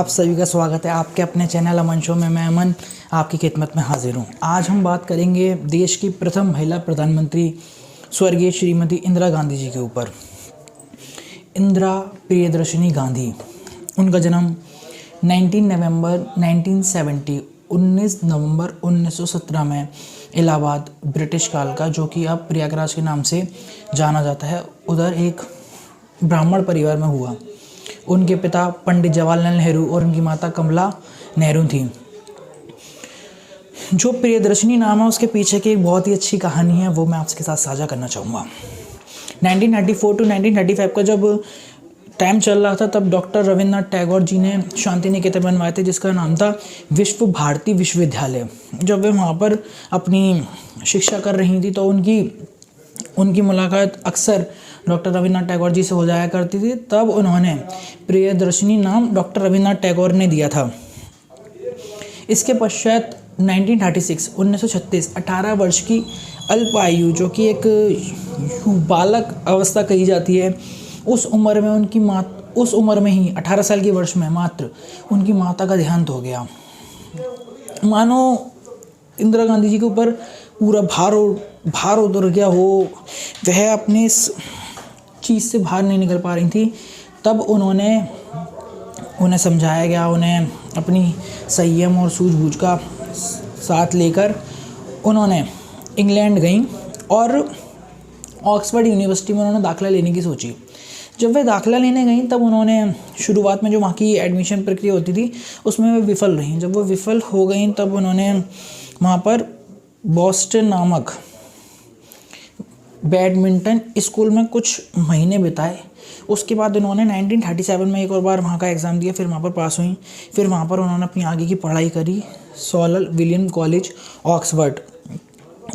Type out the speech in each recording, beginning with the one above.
आप सभी का स्वागत है आपके अपने चैनल अमन शो में। मैं अमन आपकी खिदमत में हाजिर हूँ। आज हम बात करेंगे देश की प्रथम महिला प्रधानमंत्री स्वर्गीय श्रीमती इंदिरा गांधी जी के ऊपर। इंदिरा प्रियदर्शिनी गांधी, उनका जन्म 19 नवंबर 1917 में इलाहाबाद ब्रिटिश काल का, जो कि अब प्रयागराज के नाम से जाना जाता है, उधर एक ब्राह्मण परिवार में हुआ। उनके पिता पंडित जवाहरलाल नेहरू और उनकी माता कमला नेहरू थी। जो प्रियदर्शिनी नाम है उसके पीछे की एक बहुत ही अच्छी कहानी है, वो मैं आपके साथ साझा करना चाहूँगा। 1934 टू 1935 का जब टाइम चल रहा था, तब डॉक्टर रविन्द्रनाथ टैगोर जी ने शांति निकेतन बनवाए थे, जिसका नाम था विश्व भारती विश्वविद्यालय। जब वे वहाँ पर अपनी शिक्षा कर रही थी तो उनकी मुलाकात अक्सर डॉक्टर रविन्द्रनाथ टैगोर जी से हो जाया करती थी। तब उन्होंने प्रियदर्शिनी नाम डॉक्टर रविन्द्रनाथ टैगोर ने दिया था। इसके पश्चात 1936 18 वर्ष की अल्प आयु, जो कि एक बालक अवस्था कही जाती है, उस उम्र में ही 18 साल की वर्ष में मात्र उनकी माता का देहांत हो गया। मानो इंदिरा गांधी जी के ऊपर पूरा भार उतर गया हो, वह अपने इस चीज़ से बाहर नहीं निकल पा रही थी। तब उन्हें समझाया गया, उन्हें अपनी संयम और सूझबूझ का साथ लेकर उन्होंने इंग्लैंड गई और ऑक्सफोर्ड यूनिवर्सिटी में उन्होंने दाखिला लेने की सोची। जब वे दाखिला लेने गई तब उन्होंने शुरुआत में जो वहाँ की एडमिशन प्रक्रिया होती थी उसमें वे विफल रहीं। जब वो विफल हो गई तब उन्होंने वहाँ पर बॉस्टन नामक बैडमिंटन स्कूल में कुछ महीने बिताए। उसके बाद उन्होंने 1937 में एक और बार वहाँ का एग्ज़ाम दिया, फिर वहाँ पर पास हुई। फिर वहाँ पर उन्होंने अपनी आगे की पढ़ाई करी। सॉलर विलियम कॉलेज ऑक्सफोर्ड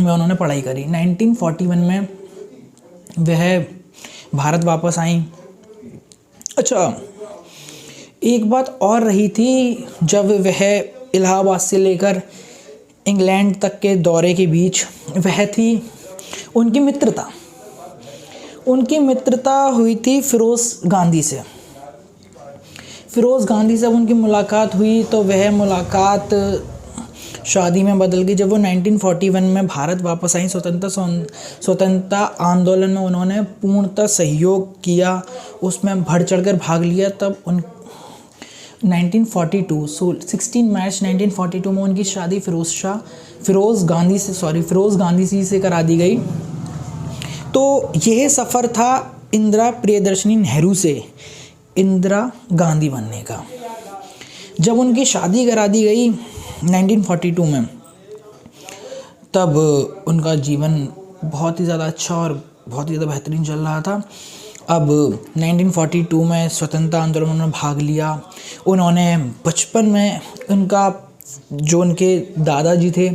में उन्होंने पढ़ाई करी। 1941 में वह भारत वापस आई। अच्छा, एक बात और रही थी, जब वह इलाहाबाद से लेकर इंग्लैंड तक के दौरे के बीच वह थी उनकी मित्रता हुई थी फिरोज़ गांधी से। फिरोज़ गांधी से उनकी मुलाकात हुई तो वह मुलाकात शादी में बदल गई। जब वो 1941 में भारत वापस आई, स्वतंत्रता आंदोलन में उन्होंने पूर्णतः सहयोग किया, उसमें बढ़ चढ़कर भाग लिया। तब 16 मार्च 1942 में उनकी शादी फिरोज़ गांधी जी से करा दी गई। तो यह सफ़र था इंदिरा प्रियदर्शिनी नेहरू से इंदिरा गांधी बनने का। जब उनकी शादी करा दी गई 1942 में, तब उनका जीवन बहुत ही ज़्यादा अच्छा और बहुत ही ज़्यादा बेहतरीन चल रहा था। अब 1942 में स्वतंत्रता आंदोलन में भाग लिया। उन्होंने बचपन में उनके दादाजी थे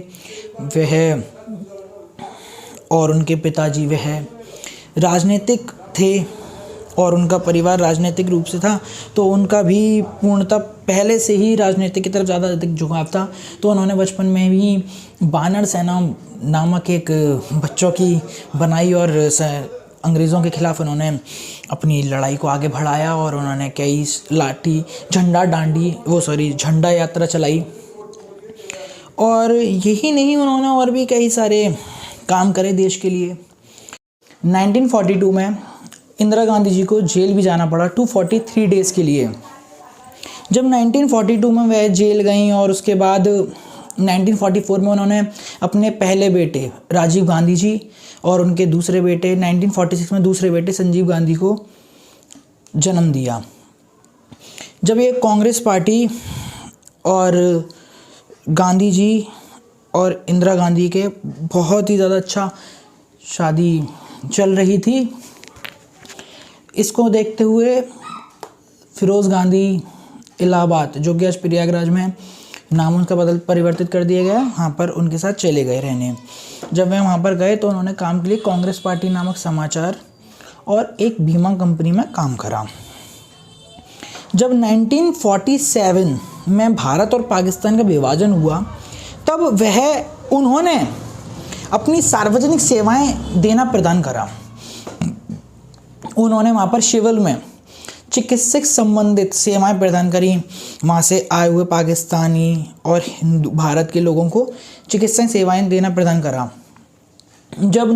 वह और उनके पिताजी वह राजनीतिक थे और उनका परिवार राजनीतिक रूप से था, तो उनका भी पूर्णतः पहले से ही राजनीति की तरफ ज़्यादा अधिक झुकाव था। तो उन्होंने बचपन में भी बानर सेना नामक एक बच्चों की बनाई और अंग्रेज़ों के खिलाफ़ उन्होंने अपनी लड़ाई को आगे बढ़ाया और उन्होंने कई झंडा यात्रा चलाई। और यही नहीं, उन्होंने और भी कई सारे काम करे देश के लिए। 1942 में इंदिरा गांधी जी को जेल भी जाना पड़ा 243 डेज़ के लिए। जब 1942 में वह जेल गई और उसके बाद 1944 में उन्होंने अपने पहले बेटे राजीव गांधी जी और उनके दूसरे बेटे 1946 में दूसरे बेटे संजीव गांधी को जन्म दिया। जब ये कांग्रेस पार्टी और गांधी जी और इंदिरा गांधी के बहुत ही ज़्यादा अच्छा शादी चल रही थी, इसको देखते हुए फिरोज़ गांधी इलाहाबाद, जो कि आज प्रयागराज में नाम उनका परिवर्तित कर दिया गया, वहाँ पर उनके साथ चले गए रहने। जब वे वहाँ पर गए तो उन्होंने काम के लिए कांग्रेस पार्टी नामक समाचार और एक बीमा कंपनी में काम करा। जब 1947 में भारत और पाकिस्तान का विभाजन हुआ, तब उन्होंने अपनी सार्वजनिक सेवाएं देना प्रदान करा। उन्होंने वहाँ पर सिविल में चिकित्सक संबंधित सेवाएं प्रदान करी। वहाँ से आए हुए पाकिस्तानी और हिंदू भारत के लोगों को चिकित्सा सेवाएं देना प्रदान करा। जब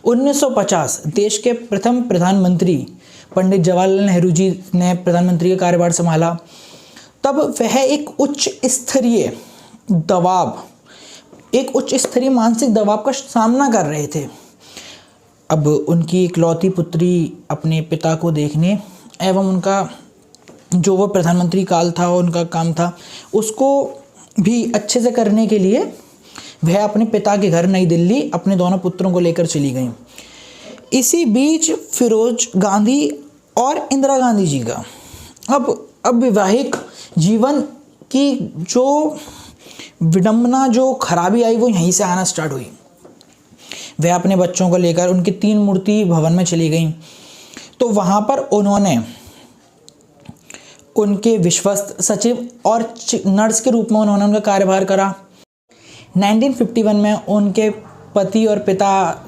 1950 देश के प्रथम प्रधानमंत्री पंडित जवाहरलाल नेहरू जी ने प्रधानमंत्री का कार्यभार संभाला, तब वह एक उच्च स्तरीय मानसिक दबाव का सामना कर रहे थे। अब उनकी इकलौती पुत्री अपने पिता को देखने एवं उनका जो वो प्रधानमंत्री काल था, उनका काम था, उसको भी अच्छे से करने के लिए वह अपने पिता के घर नई दिल्ली अपने दोनों पुत्रों को लेकर चली गई। इसी बीच फिरोज गांधी और इंदिरा गांधी जी का अब वैवाहिक जीवन की जो विडंबना, जो खराबी आई, वो यहीं से आना स्टार्ट हुई। वह अपने बच्चों को लेकर उनके 3 मूर्ति भवन में चली गई, तो वहाँ पर उन्होंने उनके विश्वस्त सचिव और नर्स के रूप में उन्होंने उनका कार्यभार करा। 1951 में उनके पति और पिता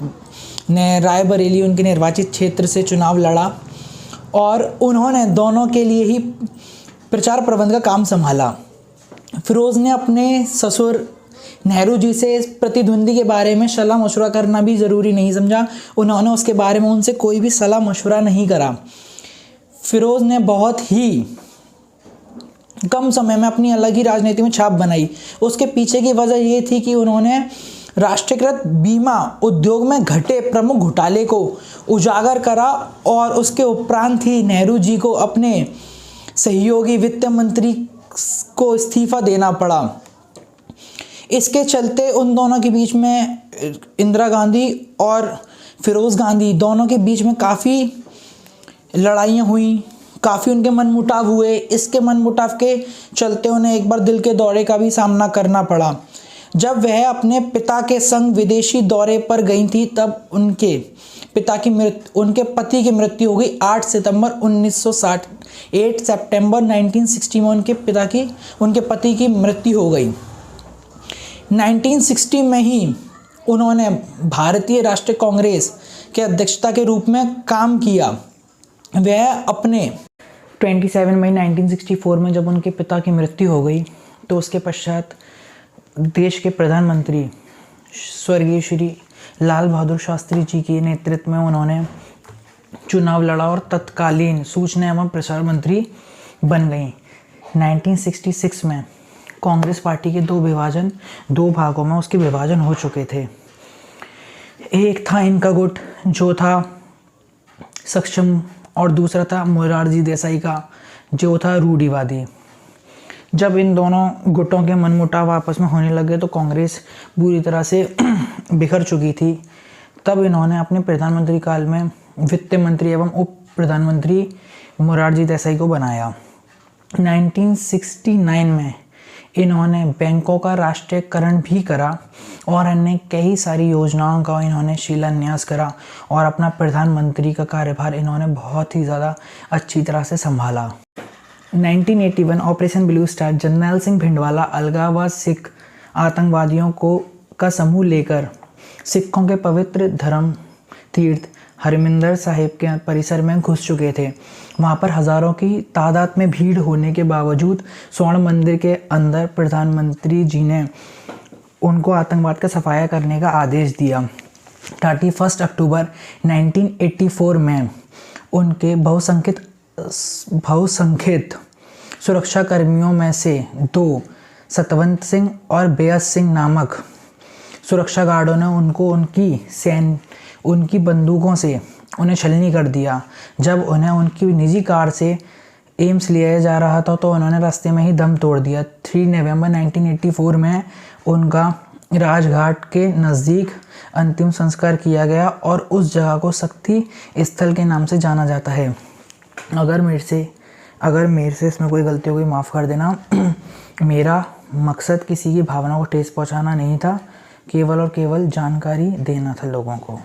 ने रायबरेली उनके निर्वाचित क्षेत्र से चुनाव लड़ा और उन्होंने दोनों के लिए ही प्रचार प्रबंध का काम संभाला। फिरोज़ ने अपने ससुर नेहरू जी से इस प्रतिद्वंदी के बारे में सलाह मशवरा करना भी ज़रूरी नहीं समझा। उन्होंने उसके बारे में उनसे कोई भी सलाह मशवरा नहीं करा। फिरोज़ ने बहुत ही कम समय में अपनी अलग ही राजनीति में छाप बनाई। उसके पीछे की वजह ये थी कि उन्होंने राष्ट्रीयकृत बीमा उद्योग में घटे प्रमुख घोटाले को उजागर करा और उसके उपरांत ही नेहरू जी को अपने सहयोगी वित्त मंत्री को इस्तीफा देना पड़ा। इसके चलते उन दोनों के बीच में, इंदिरा गांधी और फिरोज़ गांधी दोनों के बीच में काफ़ी लड़ाइयाँ हुई, काफ़ी उनके मनमुटाव हुए। इसके मनमुटाव के चलते उन्हें एक बार दिल के दौरे का भी सामना करना पड़ा। जब वह अपने पिता के संग विदेशी दौरे पर गई थी, तब उनके पति की मृत्यु हो गई 8 सितंबर 1960। 8 सितंबर 1960 में उनके पति की मृत्यु हो गई। 1960 में ही उन्होंने भारतीय राष्ट्रीय कांग्रेस के अध्यक्षता के रूप में काम किया। वह अपने 27 मई 1964 में जब उनके पिता की मृत्यु हो गई, तो उसके पश्चात देश के प्रधानमंत्री स्वर्गीय श्री लाल बहादुर शास्त्री जी के नेतृत्व में उन्होंने चुनाव लड़ा और तत्कालीन सूचना एवं प्रसार मंत्री बन गई। 1966 में कांग्रेस पार्टी के 2 भागों में उसके विभाजन हो चुके थे। एक था इनका गुट जो था सक्षम और दूसरा था मोरारजी देसाई का जो था रूढ़िवादी। जब इन दोनों गुटों के मनमुटाव आपस में होने लगे तो कांग्रेस बुरी तरह से बिखर चुकी थी। तब इन्होंने अपने प्रधानमंत्री काल में वित्त मंत्री एवं उप प्रधानमंत्री मोरारजी देसाई को बनाया। 1969 में इन्होंने बैंकों का राष्ट्रीयकरण भी करा और अन्य कई सारी योजनाओं का इन्होंने शिलान्यास करा और अपना प्रधानमंत्री का कार्यभार इन्होंने बहुत ही ज़्यादा अच्छी तरह से संभाला। 1981 operation blue star Jarnail Singh Bhindranwale अलगाववाद सिख आतंकवादियों का समूह लेकर सिखों के पवित्र धर्म तीर्थ हरमिंदर साहिब के परिसर में घुस चुके थे। वहाँ पर हज़ारों की तादाद में भीड़ होने के बावजूद स्वर्ण मंदिर के अंदर प्रधानमंत्री जी ने उनको आतंकवाद का सफाया करने का आदेश दिया। 31 अक्टूबर 1984 में उनके बहुसंख्यक सुरक्षा कर्मियों में से 2 सतवंत सिंह और बेअस सिंह नामक सुरक्षा गार्डों ने उनकी बंदूकों से उन्हें छलनी कर दिया। जब उन्हें उनकी निजी कार से एम्स ले जाया जा रहा था तो उन्होंने रास्ते में ही दम तोड़ दिया। 3 नवंबर 1984 में उनका राजघाट के नज़दीक अंतिम संस्कार किया गया और उस जगह को शक्ति स्थल के नाम से जाना जाता है। अगर मेरे से इसमें कोई गलती हो गई माफ़ कर देना। मेरा मकसद किसी की भावना को ठेस पहुंचाना नहीं था, केवल और केवल जानकारी देना था लोगों को।